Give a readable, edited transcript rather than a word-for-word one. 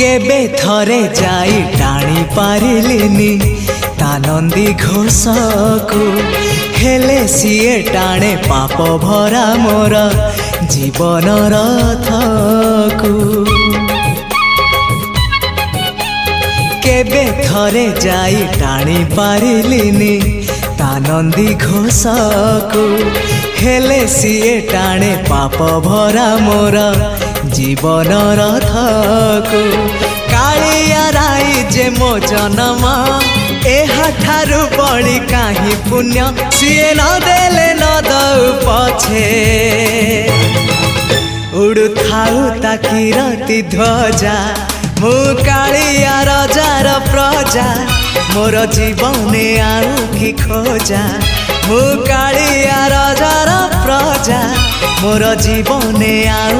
केबे थरे जाई टाणी पारिलिनी ता नंदी घोषकु हेले सीए टाणे पाप भरा मोर जीवन रथकु केबे थरे जाई टाणी पारिलिनी ता नंदी घोषकु हेले सीए टाणे पाप भरा मोर जीवन रथकु कालिया राई जे मो जन्म एहाठारु बड़ी काहि पुण्य सीए न देले न दउ पछे उड़ु थाउ ताकि रति ध्वजा मु कालिया रजार प्रजा मोर जीवने आउ कि खोजा मु कालिया रजार प्रजा मोर जीवने आउ